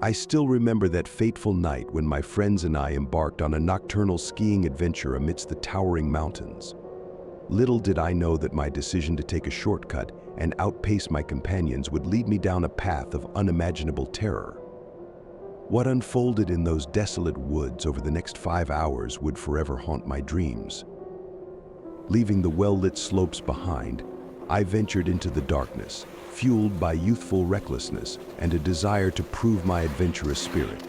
I still remember that fateful night when my friends and I embarked on a nocturnal skiing adventure amidst the towering mountains. Little did I know that my decision to take a shortcut and outpace my companions would lead me down a path of unimaginable terror. What unfolded in those desolate woods over the next 5 hours would forever haunt my dreams. Leaving the well-lit slopes behind, I ventured into the darkness, fueled by youthful recklessness and a desire to prove my adventurous spirit.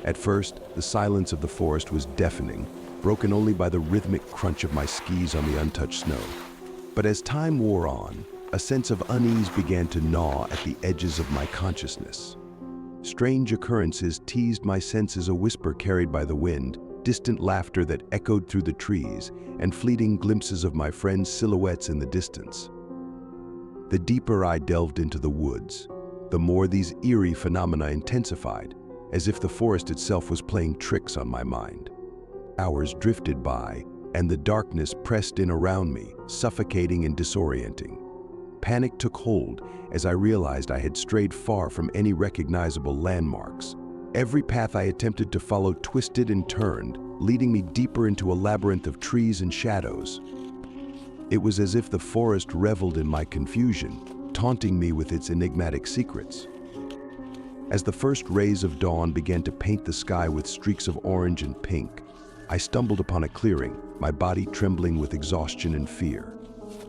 At first, the silence of the forest was deafening, broken only by the rhythmic crunch of my skis on the untouched snow. But as time wore on, a sense of unease began to gnaw at the edges of my consciousness. Strange occurrences teased my senses, a whisper carried by the wind, distant laughter that echoed through the trees, and fleeting glimpses of my friends' silhouettes in the distance. The deeper I delved into the woods, the more these eerie phenomena intensified, as if the forest itself was playing tricks on my mind. Hours drifted by, and the darkness pressed in around me, suffocating and disorienting. Panic took hold as I realized I had strayed far from any recognizable landmarks. Every path I attempted to follow twisted and turned, leading me deeper into a labyrinth of trees and shadows. It was as if the forest reveled in my confusion, taunting me with its enigmatic secrets. As the first rays of dawn began to paint the sky with streaks of orange and pink, I stumbled upon a clearing, my body trembling with exhaustion and fear.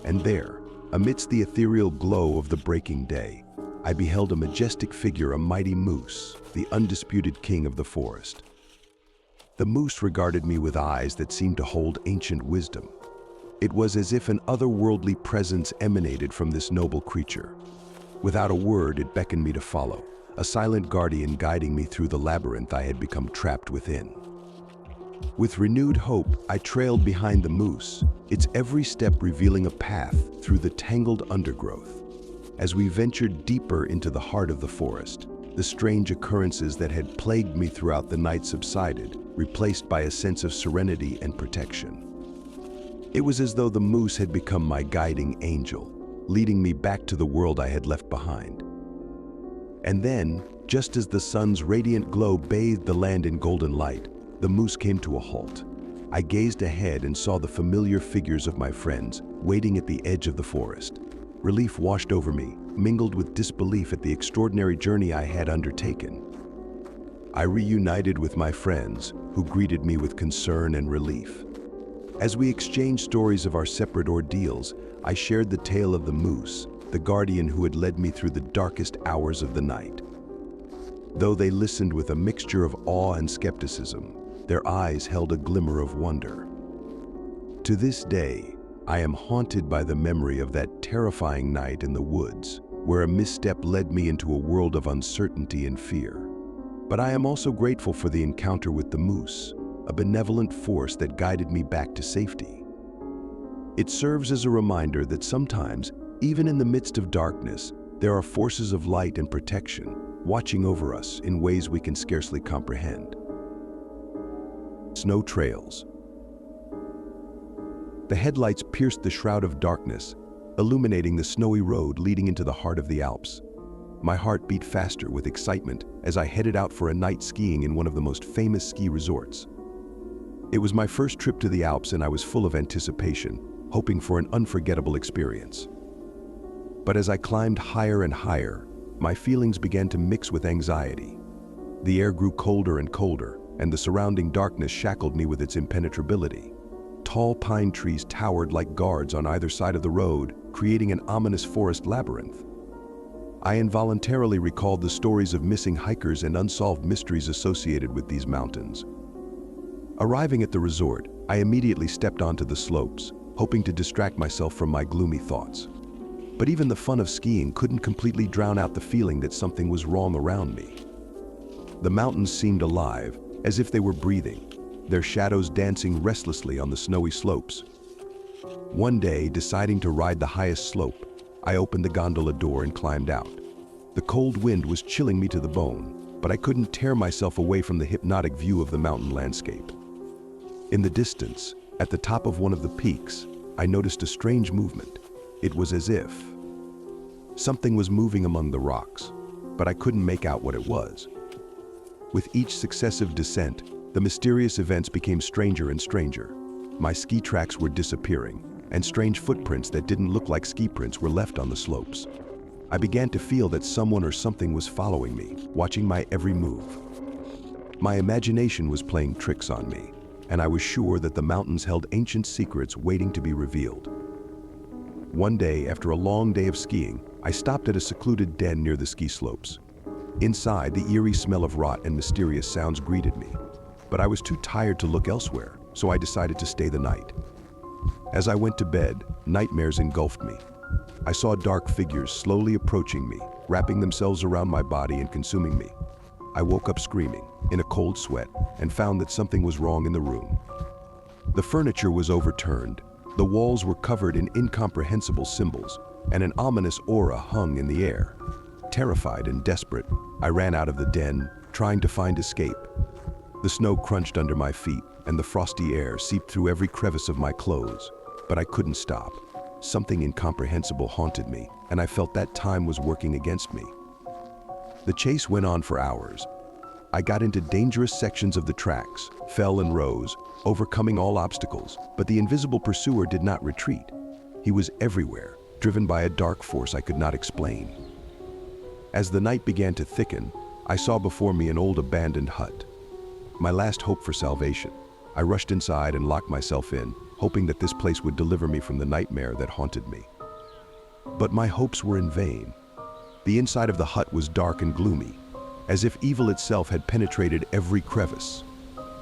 And there, amidst the ethereal glow of the breaking day, I beheld a majestic figure, a mighty moose, the undisputed king of the forest. The moose regarded me with eyes that seemed to hold ancient wisdom. It was as if an otherworldly presence emanated from this noble creature. Without a word, it beckoned me to follow, a silent guardian guiding me through the labyrinth I had become trapped within. With renewed hope, I trailed behind the moose, its every step revealing a path through the tangled undergrowth. As we ventured deeper into the heart of the forest, the strange occurrences that had plagued me throughout the night subsided, replaced by a sense of serenity and protection. It was as though the moose had become my guiding angel, leading me back to the world I had left behind. And then, just as the sun's radiant glow bathed the land in golden light, the moose came to a halt. I gazed ahead and saw the familiar figures of my friends waiting at the edge of the forest. Relief washed over me, mingled with disbelief at the extraordinary journey I had undertaken. I reunited with my friends, who greeted me with concern and relief. As we exchanged stories of our separate ordeals, I shared the tale of the moose, the guardian who had led me through the darkest hours of the night. Though they listened with a mixture of awe and skepticism, their eyes held a glimmer of wonder. To this day, I am haunted by the memory of that terrifying night in the woods, where a misstep led me into a world of uncertainty and fear. But I am also grateful for the encounter with the moose, a benevolent force that guided me back to safety. It serves as a reminder that sometimes, even in the midst of darkness, there are forces of light and protection watching over us in ways we can scarcely comprehend. Snow trails. The headlights pierced the shroud of darkness, illuminating the snowy road leading into the heart of the Alps. My heart beat faster with excitement as I headed out for a night skiing in one of the most famous ski resorts. It was my first trip to the Alps, and I was full of anticipation, hoping for an unforgettable experience. But as I climbed higher and higher, my feelings began to mix with anxiety. The air grew colder and colder, and the surrounding darkness shackled me with its impenetrability. Tall pine trees towered like guards on either side of the road, creating an ominous forest labyrinth. I involuntarily recalled the stories of missing hikers and unsolved mysteries associated with these mountains. Arriving at the resort, I immediately stepped onto the slopes, hoping to distract myself from my gloomy thoughts. But even the fun of skiing couldn't completely drown out the feeling that something was wrong around me. The mountains seemed alive, as if they were breathing, their shadows dancing restlessly on the snowy slopes. One day, deciding to ride the highest slope, I opened the gondola door and climbed out. The cold wind was chilling me to the bone, but I couldn't tear myself away from the hypnotic view of the mountain landscape. In the distance, at the top of one of the peaks, I noticed a strange movement. It was as if something was moving among the rocks, but I couldn't make out what it was. With each successive descent, the mysterious events became stranger and stranger. My ski tracks were disappearing, and strange footprints that didn't look like ski prints were left on the slopes. I began to feel that someone or something was following me, watching my every move. My imagination was playing tricks on me, and I was sure that the mountains held ancient secrets waiting to be revealed. One day, after a long day of skiing, I stopped at a secluded den near the ski slopes. Inside, the eerie smell of rot and mysterious sounds greeted me, but I was too tired to look elsewhere, so I decided to stay the night. As I went to bed, nightmares engulfed me. I saw dark figures slowly approaching me, wrapping themselves around my body and consuming me. I woke up screaming, in a cold sweat, and found that something was wrong in the room. The furniture was overturned, the walls were covered in incomprehensible symbols, and an ominous aura hung in the air. Terrified and desperate, I ran out of the den, trying to find escape. The snow crunched under my feet, and the frosty air seeped through every crevice of my clothes, but I couldn't stop. Something incomprehensible haunted me, and I felt that time was working against me. The chase went on for hours. I got into dangerous sections of the tracks, fell and rose, overcoming all obstacles, but the invisible pursuer did not retreat. He was everywhere, driven by a dark force I could not explain. As the night began to thicken, I saw before me an old abandoned hut. My last hope for salvation. I rushed inside and locked myself in, hoping that this place would deliver me from the nightmare that haunted me. But my hopes were in vain. The inside of the hut was dark and gloomy, as if evil itself had penetrated every crevice.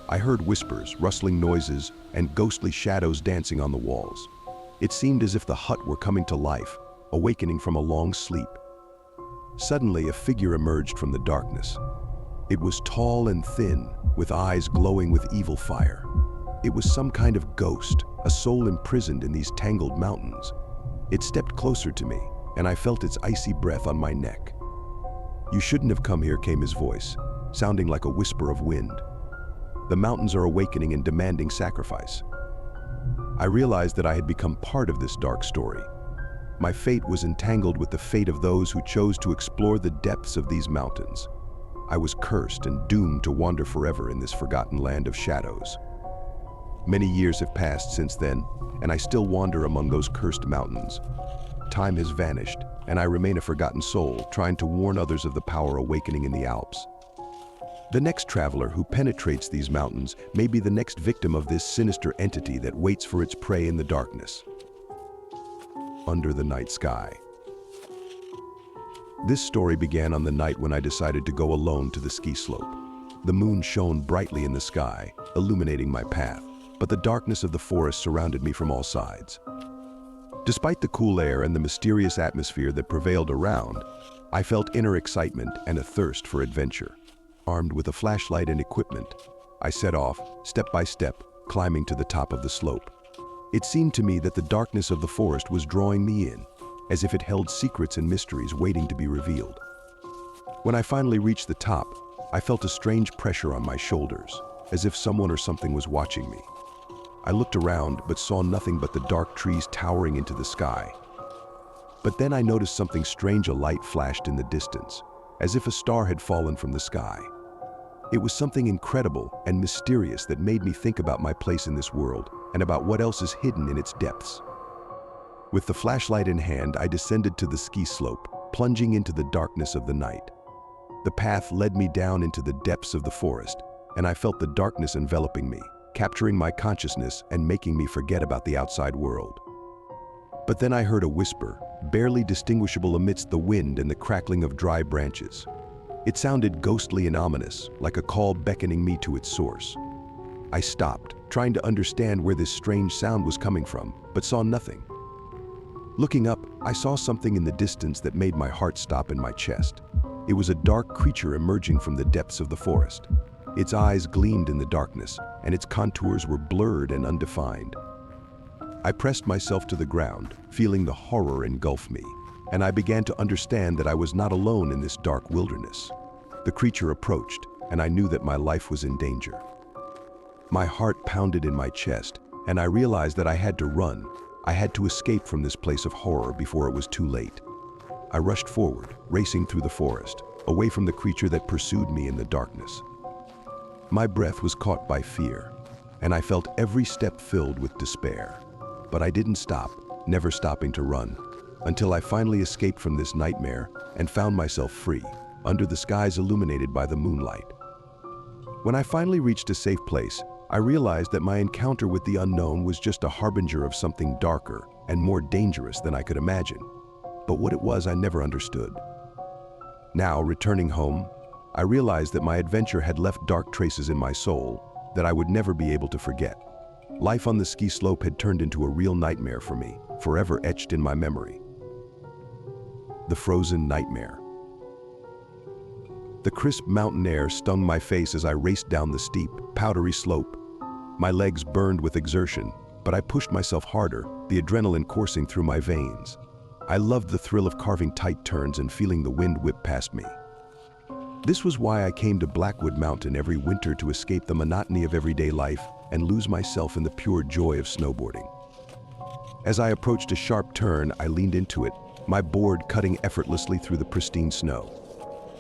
I heard whispers, rustling noises, and ghostly shadows dancing on the walls. It seemed as if the hut were coming to life, awakening from a long sleep. Suddenly, a figure emerged from the darkness. It was tall and thin, with eyes glowing with evil fire. It was some kind of ghost, a soul imprisoned in these tangled mountains. It stepped closer to me, and I felt its icy breath on my neck. "You shouldn't have come here," came his voice, sounding like a whisper of wind. "The mountains are awakening and demanding sacrifice." I realized that I had become part of this dark story. My fate was entangled with the fate of those who chose to explore the depths of these mountains. I was cursed and doomed to wander forever in this forgotten land of shadows. Many years have passed since then, and I still wander among those cursed mountains. Time has vanished, and I remain a forgotten soul, trying to warn others of the power awakening in the Alps. The next traveler who penetrates these mountains may be the next victim of this sinister entity that waits for its prey in the darkness. Under the night sky. This story began on the night when I decided to go alone to the ski slope. The moon shone brightly in the sky, illuminating my path, but the darkness of the forest surrounded me from all sides. Despite the cool air and the mysterious atmosphere that prevailed around, I felt inner excitement and a thirst for adventure. Armed with a flashlight and equipment, I set off, step by step, climbing to the top of the slope. It seemed to me that the darkness of the forest was drawing me in, as if it held secrets and mysteries waiting to be revealed. When I finally reached the top, I felt a strange pressure on my shoulders, as if someone or something was watching me. I looked around but saw nothing but the dark trees towering into the sky. But then I noticed something strange. A light flashed in the distance, as if a star had fallen from the sky. It was something incredible and mysterious that made me think about my place in this world and about what else is hidden in its depths. With the flashlight in hand, I descended to the ski slope, plunging into the darkness of the night. The path led me down into the depths of the forest, and I felt the darkness enveloping me, capturing my consciousness and making me forget about the outside world. But then I heard a whisper, barely distinguishable amidst the wind and the crackling of dry branches. It sounded ghostly and ominous, like a call beckoning me to its source. I stopped, trying to understand where this strange sound was coming from, but saw nothing. Looking up, I saw something in the distance that made my heart stop in my chest. It was a dark creature emerging from the depths of the forest. Its eyes gleamed in the darkness, and its contours were blurred and undefined. I pressed myself to the ground, feeling the horror engulf me, and I began to understand that I was not alone in this dark wilderness. The creature approached, and I knew that my life was in danger. My heart pounded in my chest, and I realized that I had to run. I had to escape from this place of horror before it was too late. I rushed forward, racing through the forest, away from the creature that pursued me in the darkness. My breath was caught by fear, and I felt every step filled with despair. But I didn't stop, never stopping to run, until I finally escaped from this nightmare and found myself free, under the skies illuminated by the moonlight. When I finally reached a safe place, I realized that my encounter with the unknown was just a harbinger of something darker and more dangerous than I could imagine. But what it was, I never understood. Now, returning home, I realized that my adventure had left dark traces in my soul that I would never be able to forget. Life on the ski slope had turned into a real nightmare for me, forever etched in my memory. The frozen nightmare. The crisp mountain air stung my face as I raced down the steep, powdery slope. My legs burned with exertion, but I pushed myself harder, the adrenaline coursing through my veins. I loved the thrill of carving tight turns and feeling the wind whip past me. This was why I came to Blackwood Mountain every winter, to escape the monotony of everyday life and lose myself in the pure joy of snowboarding. As I approached a sharp turn, I leaned into it, my board cutting effortlessly through the pristine snow.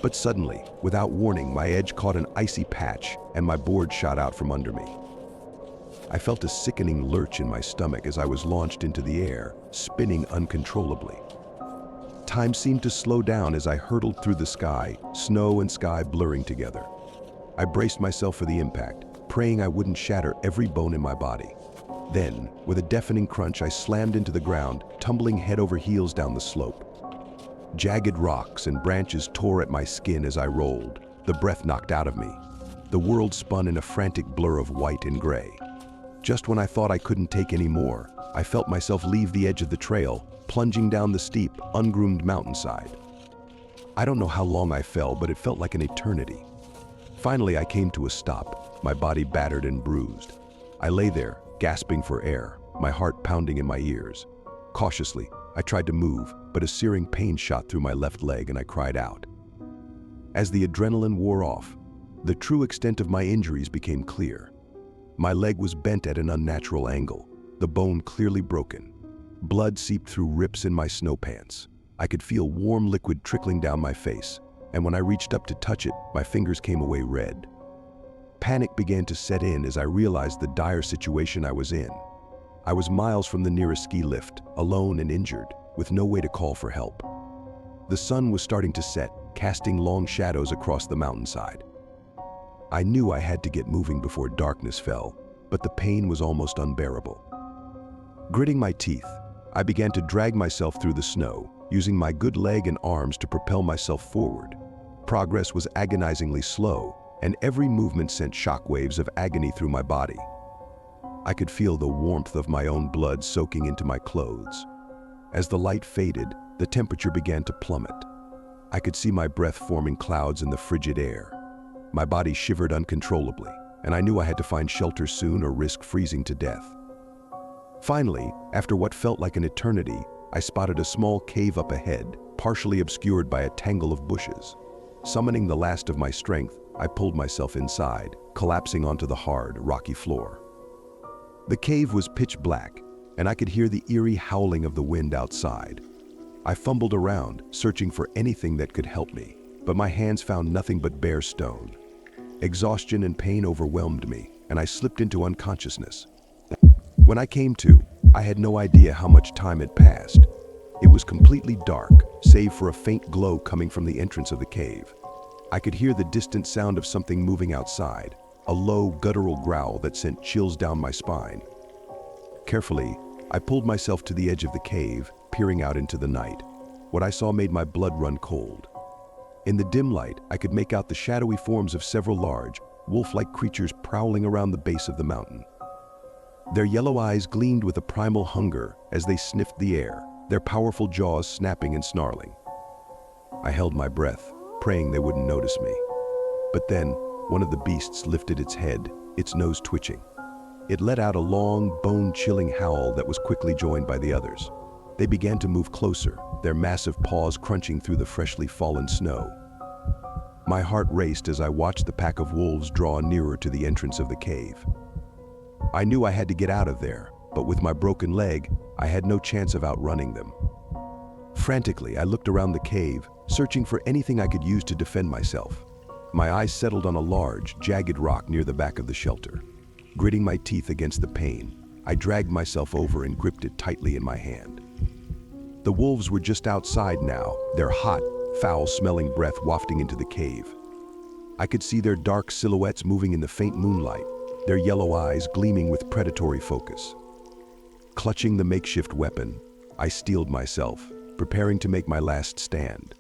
But suddenly, without warning, my edge caught an icy patch and my board shot out from under me. I felt a sickening lurch in my stomach as I was launched into the air, spinning uncontrollably. Time seemed to slow down as I hurtled through the sky, snow and sky blurring together. I braced myself for the impact, praying I wouldn't shatter every bone in my body. Then, with a deafening crunch, I slammed into the ground, tumbling head over heels down the slope. Jagged rocks and branches tore at my skin as I rolled, the breath knocked out of me. The world spun in a frantic blur of white and gray. Just when I thought I couldn't take any more, I felt myself leave the edge of the trail, plunging down the steep, ungroomed mountainside. I don't know how long I fell, but it felt like an eternity. Finally, I came to a stop, my body battered and bruised. I lay there, gasping for air, my heart pounding in my ears. Cautiously, I tried to move, but a searing pain shot through my left leg and I cried out. As the adrenaline wore off, the true extent of my injuries became clear. My leg was bent at an unnatural angle, the bone clearly broken. Blood seeped through rips in my snow pants. I could feel warm liquid trickling down my face, and when I reached up to touch it, my fingers came away red. Panic began to set in as I realized the dire situation I was in. I was miles from the nearest ski lift, alone and injured, with no way to call for help. The sun was starting to set, casting long shadows across the mountainside. I knew I had to get moving before darkness fell, but the pain was almost unbearable. Gritting my teeth, I began to drag myself through the snow, using my good leg and arms to propel myself forward. Progress was agonizingly slow, and every movement sent shockwaves of agony through my body. I could feel the warmth of my own blood soaking into my clothes. As the light faded, the temperature began to plummet. I could see my breath forming clouds in the frigid air. My body shivered uncontrollably, and I knew I had to find shelter soon or risk freezing to death. Finally, after what felt like an eternity, I spotted a small cave up ahead, partially obscured by a tangle of bushes. Summoning the last of my strength, I pulled myself inside, collapsing onto the hard, rocky floor. The cave was pitch black, and I could hear the eerie howling of the wind outside. I fumbled around, searching for anything that could help me, but my hands found nothing but bare stone. Exhaustion and pain overwhelmed me, and I slipped into unconsciousness. When I came to, I had no idea how much time had passed. It was completely dark, save for a faint glow coming from the entrance of the cave. I could hear the distant sound of something moving outside, a low, guttural growl that sent chills down my spine. Carefully, I pulled myself to the edge of the cave, peering out into the night. What I saw made my blood run cold. In the dim light, I could make out the shadowy forms of several large, wolf-like creatures prowling around the base of the mountain. Their yellow eyes gleamed with a primal hunger as they sniffed the air, their powerful jaws snapping and snarling. I held my breath, praying they wouldn't notice me. But then, one of the beasts lifted its head, its nose twitching. It let out a long, bone-chilling howl that was quickly joined by the others. They began to move closer, their massive paws crunching through the freshly fallen snow. My heart raced as I watched the pack of wolves draw nearer to the entrance of the cave. I knew I had to get out of there, but with my broken leg, I had no chance of outrunning them. Frantically, I looked around the cave, searching for anything I could use to defend myself. My eyes settled on a large, jagged rock near the back of the shelter. Gritting my teeth against the pain, I dragged myself over and gripped it tightly in my hand. The wolves were just outside now, their hot, foul-smelling breath wafting into the cave. I could see their dark silhouettes moving in the faint moonlight, their yellow eyes gleaming with predatory focus. Clutching the makeshift weapon, I steeled myself, preparing to make my last stand.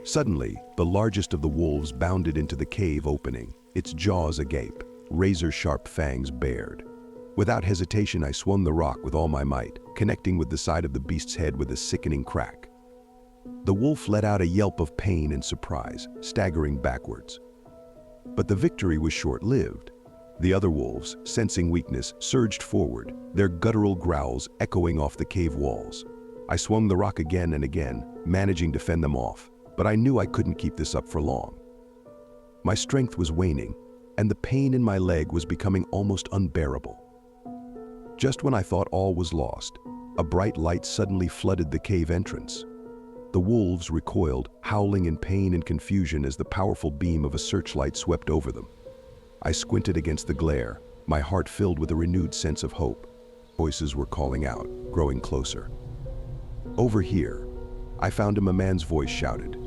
Suddenly, the largest of the wolves bounded into the cave opening, its jaws agape, razor-sharp fangs bared. Without hesitation, I swung the rock with all my might, connecting with the side of the beast's head with a sickening crack. The wolf let out a yelp of pain and surprise, staggering backwards. But the victory was short-lived. The other wolves, sensing weakness, surged forward, their guttural growls echoing off the cave walls. I swung the rock again and again, managing to fend them off, but I knew I couldn't keep this up for long. My strength was waning, and the pain in my leg was becoming almost unbearable. Just when I thought all was lost, a bright light suddenly flooded the cave entrance. The wolves recoiled, howling in pain and confusion as the powerful beam of a searchlight swept over them. I squinted against the glare, my heart filled with a renewed sense of hope. Voices were calling out, growing closer. "Over here!" I found him, a man's voice shouted.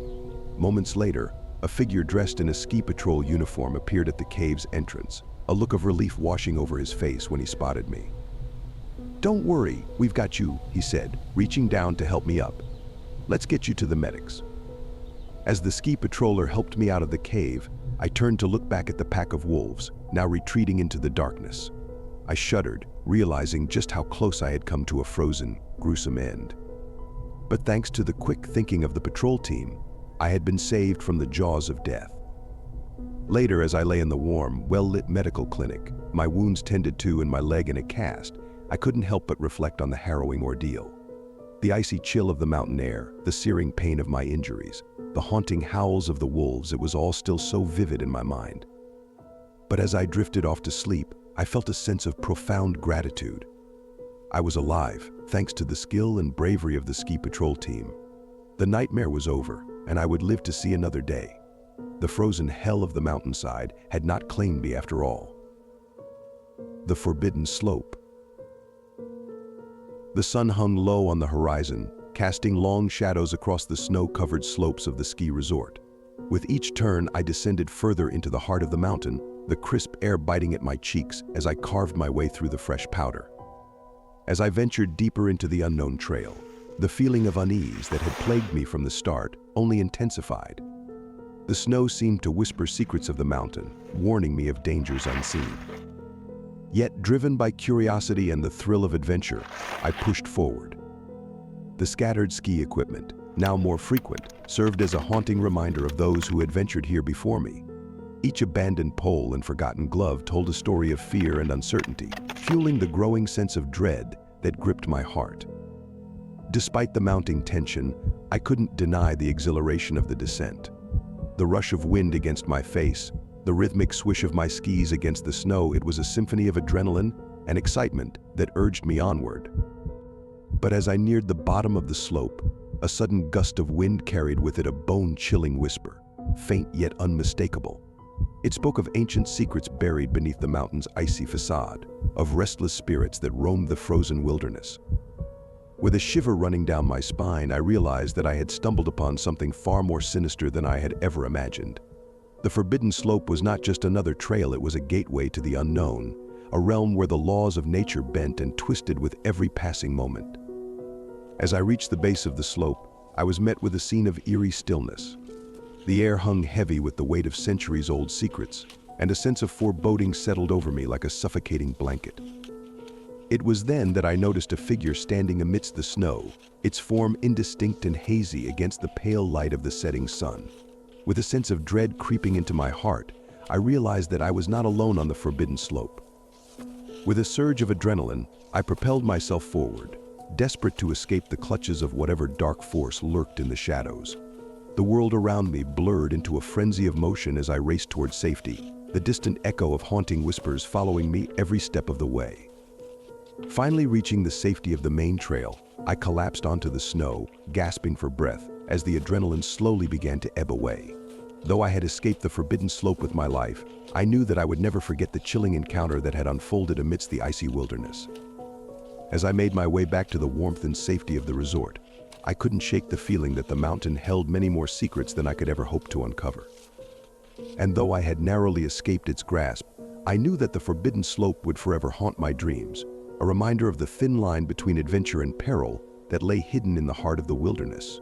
Moments later, a figure dressed in a ski patrol uniform appeared at the cave's entrance, a look of relief washing over his face when he spotted me. "Don't worry, we've got you," he said, reaching down to help me up. "Let's get you to the medics." As the ski patroller helped me out of the cave, I turned to look back at the pack of wolves, now retreating into the darkness. I shuddered, realizing just how close I had come to a frozen, gruesome end. But thanks to the quick thinking of the patrol team, I had been saved from the jaws of death. Later, as I lay in the warm, well-lit medical clinic, my wounds tended to and my leg in a cast, I couldn't help but reflect on the harrowing ordeal. The icy chill of the mountain air, the searing pain of my injuries, the haunting howls of the wolves, it was all still so vivid in my mind. But as I drifted off to sleep, I felt a sense of profound gratitude. I was alive, thanks to the skill and bravery of the ski patrol team. The nightmare was over, and I would live to see another day. The frozen hell of the mountainside had not claimed me after all. The forbidden slope. The sun hung low on the horizon, casting long shadows across the snow-covered slopes of the ski resort. With each turn, I descended further into the heart of the mountain, the crisp air biting at my cheeks as I carved my way through the fresh powder. As I ventured deeper into the unknown trail, the feeling of unease that had plagued me from the start only intensified. The snow seemed to whisper secrets of the mountain, warning me of dangers unseen. Yet, driven by curiosity and the thrill of adventure, I pushed forward. The scattered ski equipment, now more frequent, served as a haunting reminder of those who had ventured here before me. Each abandoned pole and forgotten glove told a story of fear and uncertainty, fueling the growing sense of dread that gripped my heart. Despite the mounting tension, I couldn't deny the exhilaration of the descent. The rush of wind against my face, the rhythmic swish of my skis against the snow, it was a symphony of adrenaline and excitement that urged me onward. But as I neared the bottom of the slope, a sudden gust of wind carried with it a bone-chilling whisper, faint yet unmistakable. It spoke of ancient secrets buried beneath the mountain's icy facade, of restless spirits that roamed the frozen wilderness. With a shiver running down my spine, I realized that I had stumbled upon something far more sinister than I had ever imagined. The forbidden slope was not just another trail, it was a gateway to the unknown, a realm where the laws of nature bent and twisted with every passing moment. As I reached the base of the slope, I was met with a scene of eerie stillness. The air hung heavy with the weight of centuries-old secrets, and a sense of foreboding settled over me like a suffocating blanket. It was then that I noticed a figure standing amidst the snow, its form indistinct and hazy against the pale light of the setting sun. With a sense of dread creeping into my heart, I realized that I was not alone on the forbidden slope. With a surge of adrenaline, I propelled myself forward, desperate to escape the clutches of whatever dark force lurked in the shadows. The world around me blurred into a frenzy of motion as I raced towards safety, the distant echo of haunting whispers following me every step of the way. Finally reaching the safety of the main trail, I collapsed onto the snow, gasping for breath as the adrenaline slowly began to ebb away. Though I had escaped the forbidden slope with my life, I knew that I would never forget the chilling encounter that had unfolded amidst the icy wilderness. As I made my way back to the warmth and safety of the resort, I couldn't shake the feeling that the mountain held many more secrets than I could ever hope to uncover. And though I had narrowly escaped its grasp, I knew that the forbidden slope would forever haunt my dreams, a reminder of the thin line between adventure and peril that lay hidden in the heart of the wilderness.